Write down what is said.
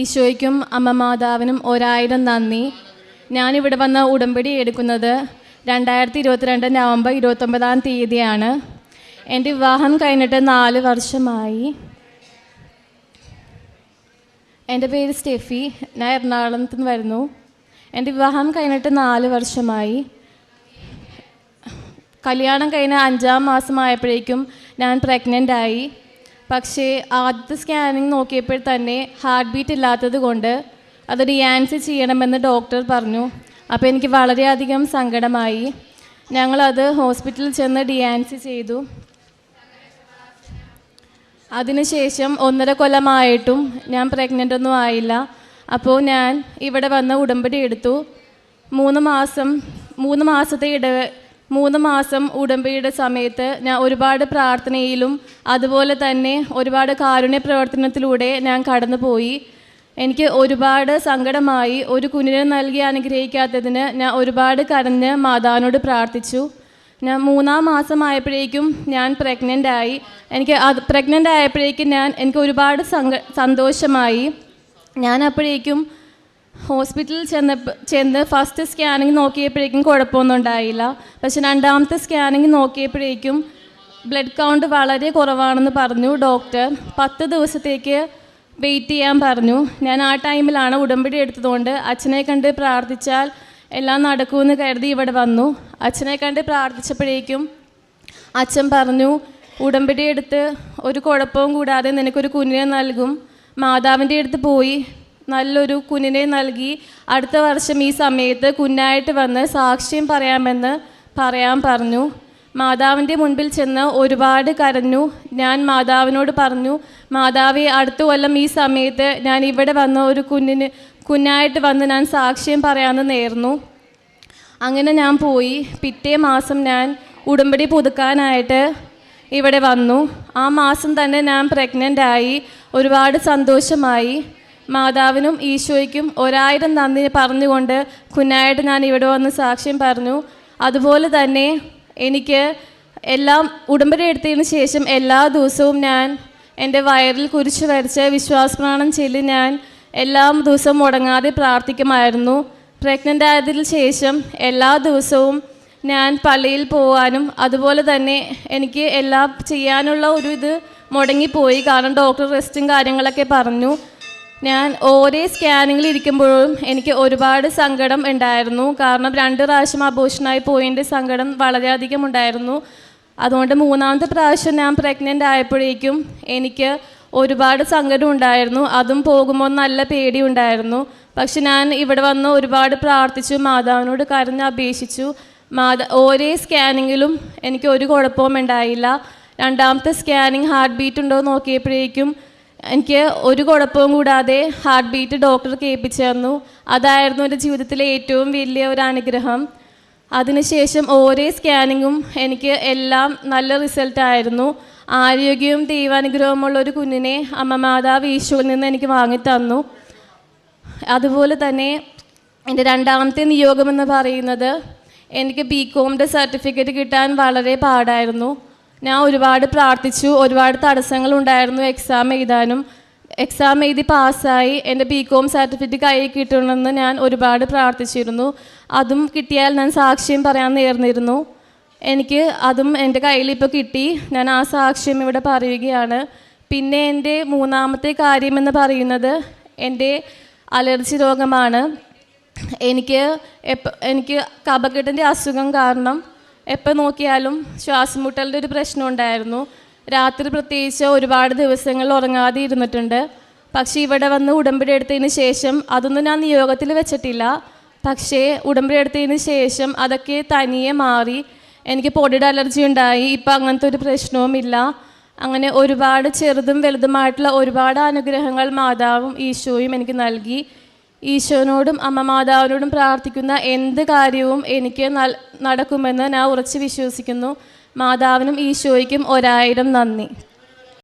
ഈശോയ്ക്കും അമ്മ മാതാവിനും 1000 നന്ദി. ഞാനിവിടെ വന്ന ഉടമ്പടി എടുക്കുന്നത് 2022 നവംബർ 29-ാം തീയതിയാണ്. എൻ്റെ വിവാഹം കഴിഞ്ഞിട്ട് 4 വർഷമായി. എൻ്റെ പേര് സ്റ്റെഫി. ഞാൻ എറണാകുളത്ത് നിന്ന് വരുന്നു. എൻ്റെ വിവാഹം കഴിഞ്ഞിട്ട് 4 വർഷമായി. കല്യാണം കഴിഞ്ഞ 5-ാം മാസമായപ്പോഴേക്കും ഞാൻ പ്രഗ്നൻ്റായി. പക്ഷേ ആദ്യത്തെ സ്കാനിങ് നോക്കിയപ്പോൾ തന്നെ ഹാർട്ട് ബീറ്റ് ഇല്ലാത്തത് കൊണ്ട് അത് ഡിയാൻസി ചെയ്യണമെന്ന് ഡോക്ടർ പറഞ്ഞു. അപ്പോൾ എനിക്ക് വളരെയധികം സങ്കടമായി. ഞങ്ങളത് ഹോസ്പിറ്റലിൽ ചെന്ന് ഡിയാൻസി ചെയ്തു. അതിനുശേഷം 1.5 കൊല്ലമായിട്ടും ഞാൻ പ്രഗ്നൻ്റ് ഒന്നും ആയില്ല. അപ്പോൾ ഞാൻ ഇവിടെ വന്ന് ഉടമ്പടി എടുത്തു. 3 മാസം ഉടമ്പടിയുടെ സമയത്ത് ഞാൻ ഒരുപാട് പ്രാർത്ഥനയിലും അതുപോലെ തന്നെ ഒരുപാട് കാരുണ്യ പ്രവർത്തനത്തിലൂടെ ഞാൻ കടന്നുപോയി. എനിക്ക് ഒരുപാട് സങ്കടമായി. ഒരു കുഞ്ഞിനെ നൽകി അനുഗ്രഹിക്കാത്തതിന് ഞാൻ ഒരുപാട് കരഞ്ഞ് മാതാവിനോട് പ്രാർത്ഥിച്ചു. ഞാൻ 3-ാം മാസമായപ്പോഴേക്കും ഞാൻ പ്രഗ്നൻ്റായി. പ്രഗ്നൻ്റ് ആയപ്പോഴേക്കും എനിക്ക് ഒരുപാട് സന്തോഷമായി. ഞാൻ അപ്പോഴേക്കും ഹോസ്പിറ്റലിൽ ചെന്ന് ഫസ്റ്റ് സ്കാനിങ് നോക്കിയപ്പോഴേക്കും കുഴപ്പമൊന്നും ഉണ്ടായില്ല. പക്ഷെ 2ാമത്തെ സ്കാനിങ് നോക്കിയപ്പോഴേക്കും ബ്ലഡ് കൗണ്ട് വളരെ കുറവാണെന്ന് പറഞ്ഞു ഡോക്ടർ. 10 ദിവസത്തേക്ക് വെയിറ്റ് ചെയ്യാൻ പറഞ്ഞു. ഞാൻ ആ ടൈമിലാണ് ഉടമ്പടി എടുത്തതുകൊണ്ട് അച്ഛനെ കണ്ട് പ്രാർത്ഥിച്ചാൽ എല്ലാം നടക്കുമെന്ന് കരുതി ഇവിടെ വന്നു. അച്ഛനെ കണ്ട് പ്രാർത്ഥിച്ചപ്പോഴേക്കും അച്ഛൻ പറഞ്ഞു, ഉടമ്പടി എടുത്ത് ഒരു കുഴപ്പവും കൂടാതെ നിനക്കൊരു കുഞ്ഞിനെ നൽകും. മാതാവിൻ്റെ അടുത്ത് പോയി നല്ലൊരു കുഞ്ഞിനെ നൽകി അടുത്ത വർഷം ഈ സമയത്ത് കുഞ്ഞായിട്ട് വന്ന് സാക്ഷ്യം പറയാമെന്ന് പറയാൻ പറഞ്ഞു. മാതാവിൻ്റെ മുൻപിൽ ചെന്ന് ഒരുപാട് കരഞ്ഞു. ഞാൻ മാതാവിനോട് പറഞ്ഞു, മാതാവേ, അടുത്ത കൊല്ലം ഈ സമയത്ത് ഞാൻ ഇവിടെ വന്ന് ഒരു കുഞ്ഞായിട്ട് വന്ന് ഞാൻ സാക്ഷ്യം പറയാമെന്ന് നേർന്നു. അങ്ങനെ ഞാൻ പോയി. പിറ്റേ മാസം ഞാൻ ഉടമ്പടി പുതുക്കാനായിട്ട് ഇവിടെ വന്നു. ആ മാസം തന്നെ ഞാൻ പ്രഗ്നൻ്റായി. ഒരുപാട് സന്തോഷമായി. മാതാവിനും ഈശോയ്ക്കും 1000 നന്ദി പറഞ്ഞുകൊണ്ട് കുഞ്ഞായിട്ട് ഞാൻ ഇവിടെ വന്ന് സാക്ഷ്യം പറഞ്ഞു. അതുപോലെ തന്നെ എനിക്ക് ഉടമ്പടി എടുത്തതിന് ശേഷം എല്ലാ ദിവസവും ഞാൻ എൻ്റെ വയറിൽ കുരിശ് വരച്ച് വിശ്വാസപ്രമാണം ചൊല്ലി ഞാൻ എല്ലാ ദിവസവും മുടങ്ങാതെ പ്രാർത്ഥിക്കുമായിരുന്നു. പ്രഗ്നൻ്റ് ആയതിനു ശേഷം എല്ലാ ദിവസവും ഞാൻ പള്ളിയിൽ പോകാനും അതുപോലെ തന്നെ എനിക്ക് എല്ലാം ചെയ്യാനുള്ള ഒരു ഇത് മുടങ്ങിപ്പോയി. കാരണം ഡോക്ടർ റെസ്റ്റും കാര്യങ്ങളൊക്കെ പറഞ്ഞു. ഞാൻ ഓരോ സ്കാനിങ്ങിൽ ഇരിക്കുമ്പോഴും എനിക്ക് ഒരുപാട് സങ്കടം ഉണ്ടായിരുന്നു. കാരണം 2 പ്രാവശ്യം അബോഷനായി പോയതിൻ്റെ സങ്കടം വളരെയധികം ഉണ്ടായിരുന്നു. അതുകൊണ്ട് 3ാമത്തെ പ്രാവശ്യം ഞാൻ പ്രഗ്നൻ്റ് ആയപ്പോഴേക്കും എനിക്ക് ഒരുപാട് സങ്കടം ഉണ്ടായിരുന്നു. അതും പോകുമ്പോൾ നല്ല പേടി ഉണ്ടായിരുന്നു. പക്ഷെ ഞാൻ ഇവിടെ വന്ന് ഒരുപാട് പ്രാർത്ഥിച്ചു, മാതാവിനോട് കരഞ്ഞ് അപേക്ഷിച്ചു. ഓരോ സ്കാനിങ്ങിലും എനിക്ക് ഒരു കുഴപ്പവും ഉണ്ടായില്ല. 2ാമത്തെ സ്കാനിങ് ഹാർട്ട് ബീറ്റ് ഉണ്ടോ നോക്കിയപ്പോഴേക്കും എനിക്ക് ഒരു കുഴപ്പവും കൂടാതെ ഹാർട്ട് ബീറ്റ് ഡോക്ടർ കേൾപ്പിച്ചു തന്നു. അതായിരുന്നു എൻ്റെ ജീവിതത്തിലെ ഏറ്റവും വലിയ ഒരു അനുഗ്രഹം. അതിനുശേഷം ഓരോ സ്കാനിങ്ങും എനിക്ക് എല്ലാം നല്ല റിസൾട്ടായിരുന്നു. ആരോഗ്യവും ദൈവാനുഗ്രഹമുള്ള ഒരു കുഞ്ഞിനെ അമ്മ മാതാവ് ഈശോയിൽ നിന്ന് എനിക്ക് വാങ്ങിത്തന്നു. അതുപോലെ തന്നെ എൻ്റെ 2ാമത്തെ നിയോഗമെന്ന് പറയുന്നത് എനിക്ക് ബികോമിൻ്റെ സർട്ടിഫിക്കറ്റ് കിട്ടാൻ വളരെ പാടായിരുന്നു. ഞാൻ ഒരുപാട് പ്രാർത്ഥിച്ചു. ഒരുപാട് തടസ്സങ്ങളുണ്ടായിരുന്നു എക്സാം എഴുതാനും. എക്സാം എഴുതി പാസ്സായി. എൻ്റെ ബികോം സർട്ടിഫിക്കറ്റ് കയ്യിൽ കിട്ടണമെന്ന് ഞാൻ ഒരുപാട് പ്രാർത്ഥിച്ചിരുന്നു. അതും കിട്ടിയാൽ ഞാൻ സാക്ഷ്യം പറയാൻ നേർന്നിരുന്നു. എനിക്ക് അതും എൻ്റെ കയ്യിൽ ഇപ്പോൾ കിട്ടി. ഞാൻ ആ സാക്ഷ്യം ഇവിടെ പറയുകയാണ്. പിന്നെ എൻ്റെ 3ാമത്തെ കാര്യമെന്ന് പറയുന്നത് എൻ്റെ അലർജി രോഗമാണ്. എനിക്ക് കഫക്കെട്ടിൻ്റെ അസുഖം കാരണം എപ്പോൾ നോക്കിയാലും ശ്വാസം മുട്ടലിൻ്റെ ഒരു പ്രശ്നം ഉണ്ടായിരുന്നു. രാത്രി പ്രത്യേകിച്ച് ഒരുപാട് ദിവസങ്ങൾ ഉറങ്ങാതെ ഇരുന്നിട്ടുണ്ട്. പക്ഷേ ഇവിടെ വന്ന് ഉടമ്പടി എടുത്തതിന് ശേഷം അതൊന്നും ഞാൻ നിയോഗത്തിൽ വെച്ചിട്ടില്ല. പക്ഷേ ഉടമ്പടി എടുത്തതിന് ശേഷം അതൊക്കെ തനിയെ മാറി. എനിക്ക് പൊടിയുടെ അലർജി ഉണ്ടായി. ഇപ്പം അങ്ങനത്തെ ഒരു പ്രശ്നവുമില്ല. അങ്ങനെ ഒരുപാട് ചെറുതും വലുതുമായിട്ടുള്ള ഒരുപാട് അനുഗ്രഹങ്ങൾ മാതാവും ഈശോയും എനിക്ക് നൽകി. ഈശോനോടും അമ്മ മാതാവിനോടും പ്രാർത്ഥിക്കുന്ന എന്ത് കാര്യവും എനിക്ക് നടക്കുമെന്ന് ഞാൻ ഉറച്ച് വിശ്വസിക്കുന്നു. മാതാവിനും ഈശോയ്ക്കും 1000 നന്ദി.